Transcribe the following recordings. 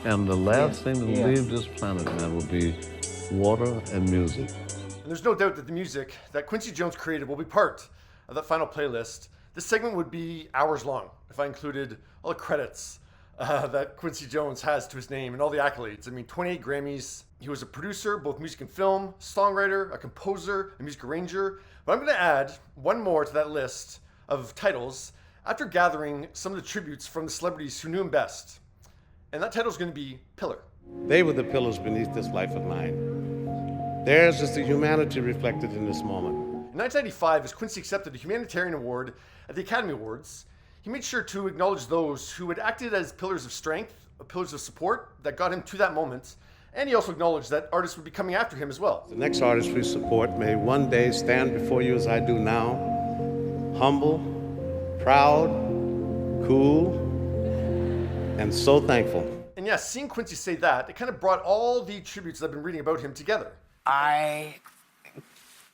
And the last thing to leave this planet, man, will be water and music. And there's no doubt that the music that Quincy Jones created will be part of that final playlist. This segment would be hours long if I included all the credits that Quincy Jones has to his name and all the accolades. I mean, 28 Grammys. He was a producer, both music and film, songwriter, a composer, a music arranger. But I'm going to add one more to that list of titles after gathering some of the tributes from the celebrities who knew him best. And that title is going to be Pillar. They were the pillars beneath this life of mine. There's just the humanity reflected in this moment. In 1995, as Quincy accepted a humanitarian award at the Academy Awards, he made sure to acknowledge those who had acted as pillars of strength, pillars of support that got him to that moment. And he also acknowledged that artists would be coming after him as well. The next artist we support may one day stand before you as I do now, humble, proud, cool, and so thankful. And yeah, seeing Quincy say that, it kind of brought all the tributes that I've been reading about him together. I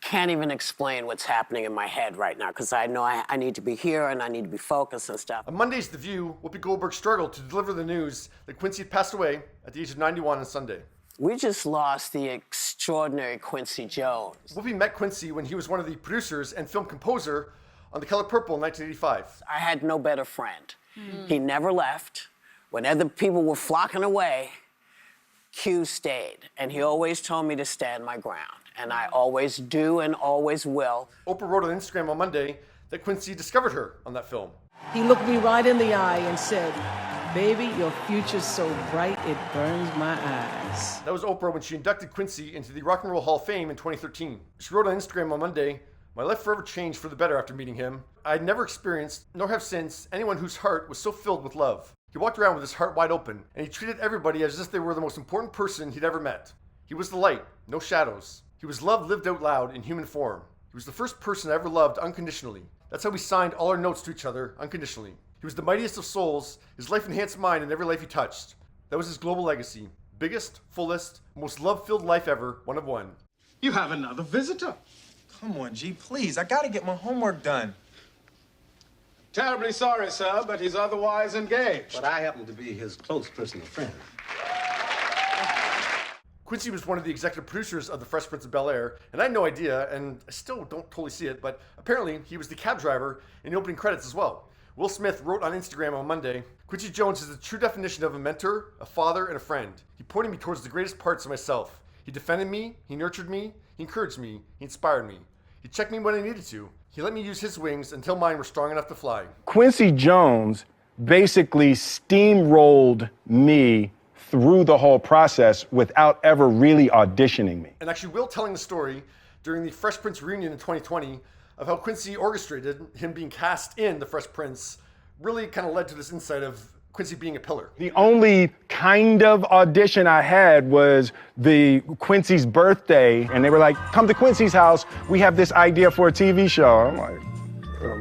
can't even explain what's happening in my head right now because I know I need to be here and I need to be focused and stuff. On Monday's The View, Whoopi Goldberg struggled to deliver the news that Quincy had passed away at the age of 91 on Sunday. We just lost the extraordinary Quincy Jones. Whoopi met Quincy when he was one of the producers and film composer on The Color Purple in 1985. I had no better friend. He never left. When other people were flocking away, Q stayed. And he always told me to stand my ground. And I always do and always will. Oprah wrote on Instagram on Monday that Quincy discovered her on that film. He looked me right in the eye and said, "Baby, your future's so bright it burns my eyes." That was Oprah when she inducted Quincy into the Rock and Roll Hall of Fame in 2013. She wrote on Instagram on Monday, "My life forever changed for the better after meeting him. I had never experienced, nor have since, anyone whose heart was so filled with love. He walked around with his heart wide open, and he treated everybody as if they were the most important person he'd ever met. He was the light, no shadows. He was love lived out loud in human form. He was the first person I ever loved unconditionally. That's how we signed all our notes to each other, unconditionally. He was the mightiest of souls. His life enhanced mine in every life he touched. That was his global legacy. Biggest, fullest, most love-filled life ever, one of one." You have another visitor. Come on, G, please. I gotta get my homework done. Terribly sorry, sir, but he's otherwise engaged. But I happen to be his close personal friend. Quincy was one of the executive producers of The Fresh Prince of Bel-Air, and I had no idea, and I still don't totally see it, but apparently he was the cab driver in the opening credits as well. Will Smith wrote on Instagram on Monday, "Quincy Jones is the true definition of a mentor, a father, and a friend. He pointed me towards the greatest parts of myself. He defended me, he nurtured me, he encouraged me, he inspired me. He checked me when I needed to. He let me use his wings until mine were strong enough to fly." Quincy Jones basically steamrolled me through the whole process without ever really auditioning me. And actually, Will telling the story during the Fresh Prince reunion in 2020 of how Quincy orchestrated him being cast in The Fresh Prince really kind of led to this insight of Quincy being a pillar. The only kind of audition I had was the Quincy's birthday, and they were like, "Come to Quincy's house, we have this idea for a TV show." I'm like,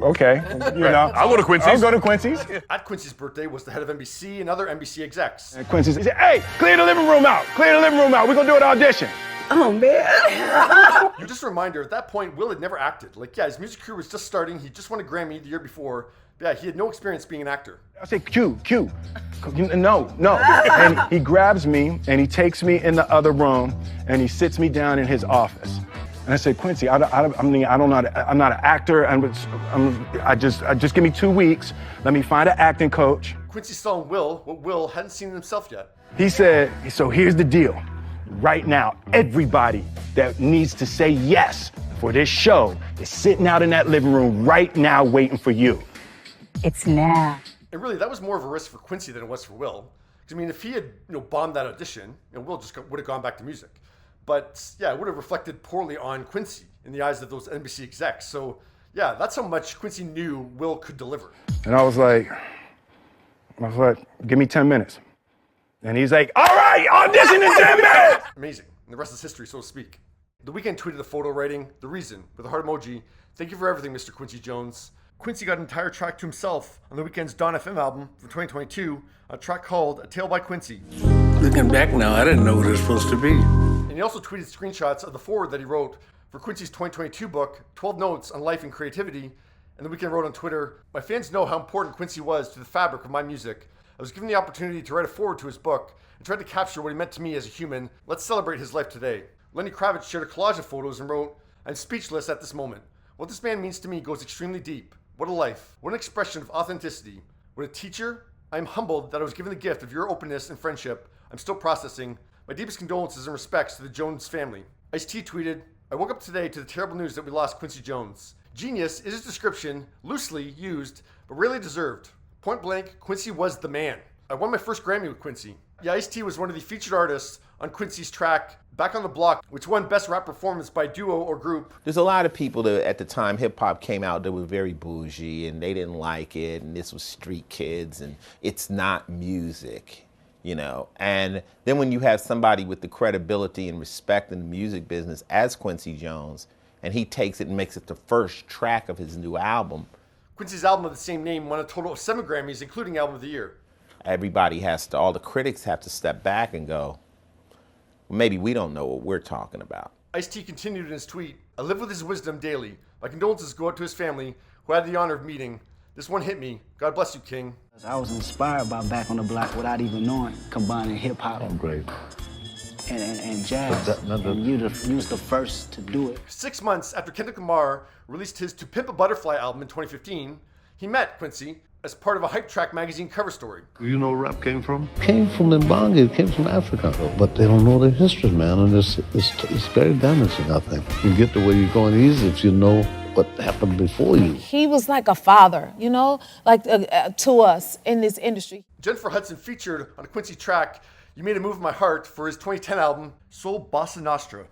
okay, you know. I'll go to Quincy's. I'll go to Quincy's. At Quincy's birthday was the head of NBC and other NBC execs. And Quincy said, "Hey, clear the living room out. Clear the living room out. We're gonna do an audition." Oh, man. Just a reminder, at that point, Will had never acted. Like, yeah, his music career was just starting. He just won a Grammy the year before. But yeah, he had no experience being an actor. I say, Q. No. And he grabs me and he takes me in the other room and he sits me down in his office. And I said, "Quincy, I don't know. I'm not an actor. I just give me 2 weeks. Let me find an acting coach." Quincy saw in Will what Will hadn't seen in himself yet. He said, "So here's the deal. Right now, everybody that needs to say yes for this show is sitting out in that living room right now waiting for you. It's now." And really, that was more of a risk for Quincy than it was for Will. Because, I mean, if he had bombed that audition, Will just would have gone back to music. But, yeah, it would have reflected poorly on Quincy in the eyes of those NBC execs. So, yeah, that's how much Quincy knew Will could deliver. And I was like, "Give me 10 minutes. And he's like, "All right, audition in 10 minutes." Amazing. And the rest is history, so to speak. The Weeknd tweeted a photo writing, "The reason," with a heart emoji. "Thank you for everything, Mr. Quincy Jones." Quincy got an entire track to himself on the Weeknd's Dawn FM album from 2022, a track called A Tale by Quincy. Looking back now, I didn't know what it was supposed to be. And he also tweeted screenshots of the foreword that he wrote for Quincy's 2022 book, 12 Notes on Life and Creativity. And the Weeknd wrote on Twitter, "My fans know how important Quincy was to the fabric of my music. I was given the opportunity to write a foreword to his book and tried to capture what he meant to me as a human. Let's celebrate his life today. Lenny Kravitz shared a collage of photos and wrote, "I'm speechless at this moment. What this man means to me goes extremely deep. What a life. What an expression of authenticity. What a teacher. I am humbled that I was given the gift of your openness and friendship. I'm still processing. My deepest condolences and respects to the Jones family." Ice-T tweeted, "I woke up today to the terrible news that we lost Quincy Jones. Genius is his description, loosely used, but rarely deserved. Point blank, Quincy was the man. I won my first Grammy with Quincy." Yeah, Ice-T was one of the featured artists on Quincy's track, Back on the Block, which won Best Rap Performance by Duo or Group. There's a lot of people that at the time hip-hop came out that were very bougie and they didn't like it, and this was street kids and it's not music, you know. And then when you have somebody with the credibility and respect in the music business as Quincy Jones, and he takes it and makes it the first track of his new album. Quincy's album of the same name won a total of 7 Grammys, including Album of the Year. Everybody has to, all the critics have to step back and go, well, maybe we don't know what we're talking about. Ice-T continued in his tweet, "I live with his wisdom daily. My condolences go out to his family, who I had the honor of meeting. This one hit me. God bless you, King." I was inspired by Back on the Block without even knowing, combining hip-hop and jazz. And you was the first to do it. 6 months after Kendrick Lamar released his To Pimp a Butterfly album in 2015, he met Quincy as part of a Hype Track magazine cover story. You know where rap came from? Came from Mbonga, it came from Africa. But they don't know their history, man, and it's very damaging, I think. You get to where you're going easy if you know what happened before you. He was like a father, you know, like to us in this industry. Jennifer Hudson featured on a Quincy track, You Made a Move in My Heart, for his 2010 album, Soul Bossa Nostra.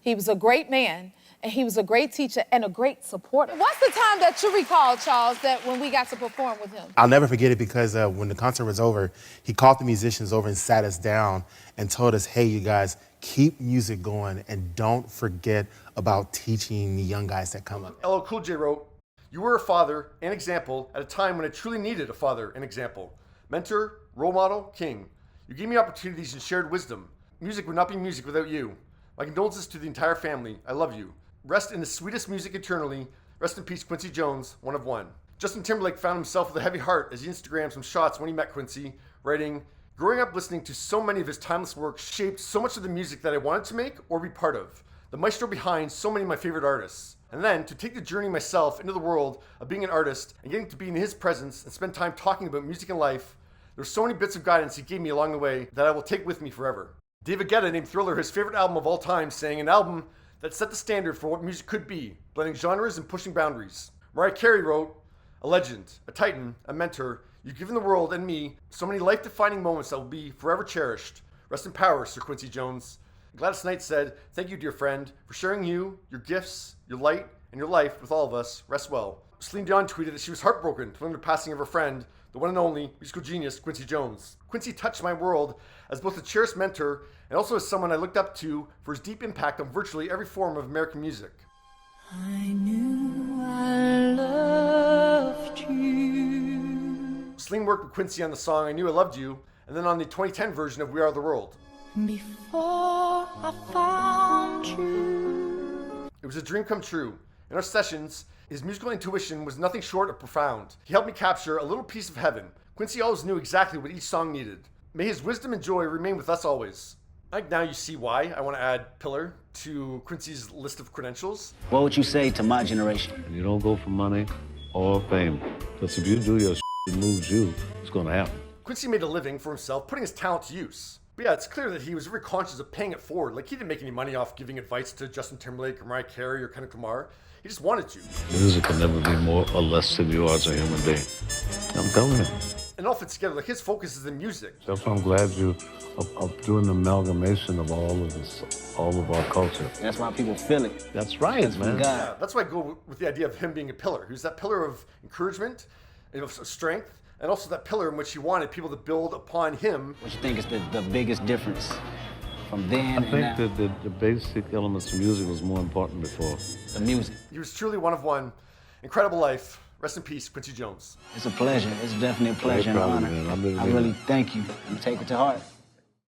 He was a great man, and he was a great teacher and a great supporter. What's the time that you recall, Charles, that when we got to perform with him? I'll never forget it because when the concert was over, he called the musicians over and sat us down and told us, "Hey, you guys, keep music going and don't forget about teaching the young guys that come up." LL Cool J wrote, "You were a father and example at a time when I truly needed a father and example. Mentor, role model, king. You gave me opportunities and shared wisdom. Music would not be music without you. My condolences to the entire family. I love you. Rest in the sweetest music eternally. Rest in peace, Quincy Jones, one of one." Justin Timberlake found himself with a heavy heart as he Instagrammed some shots when he met Quincy, writing, "Growing up listening to so many of his timeless works shaped so much of the music that I wanted to make or be part of. The maestro behind so many of my favorite artists. And then to take the journey myself into the world of being an artist and getting to be in his presence and spend time talking about music and life, there's so many bits of guidance he gave me along the way that I will take with me forever." David Guetta named Thriller his favorite album of all time, saying, "An album that set the standard for what music could be, blending genres and pushing boundaries." Mariah Carey wrote, "A legend, a titan, a mentor. You've given the world and me so many life-defining moments that will be forever cherished. Rest in power, Sir Quincy Jones." Gladys Knight said, "Thank you, dear friend, for sharing you, your gifts, your light, and your life with all of us. Rest well." Celine Dion tweeted that she was heartbroken to learn the passing of her friend, the one and only musical genius, Quincy Jones. "Quincy touched my world as both a cherished mentor and also as someone I looked up to for his deep impact on virtually every form of American music." I knew I loved you. Celine worked with Quincy on the song I Knew I Loved You, and then on the 2010 version of We Are the World. Before I found you. It was a dream come true. In our sessions, his musical intuition was nothing short of profound. He helped me capture a little piece of heaven. Quincy always knew exactly what each song needed. May his wisdom and joy remain with us always. I think now you see why I want to add Pillar to Quincy's list of credentials. What would you say to my generation? You don't go for money or fame. Because if you do your that moves you, it's going to happen. Quincy made a living for himself, putting his talent to use. But yeah, it's clear that he was very conscious of paying it forward. Like, he didn't make any money off giving advice to Justin Timberlake or Mariah Carey or Kendrick Lamar. He just wanted to. Music can never be more or less than you are as a human being. I'm telling you. And it all fits together. Like, his focus is in music. That's why I'm glad you are doing the amalgamation of all of this, all of our culture. That's why people feel it. That's right, man. Yeah, that's why I go with the idea of him being a pillar. He was that pillar of encouragement, of strength, and also that pillar in which he wanted people to build upon him. What do you think is the biggest difference from then and now? I think that the basic elements of music was more important before. The music. He was truly one of one. Incredible life. Rest in peace, Quincy Jones. It's a pleasure. It's definitely a pleasure and an honor. I really thank you and take it to heart.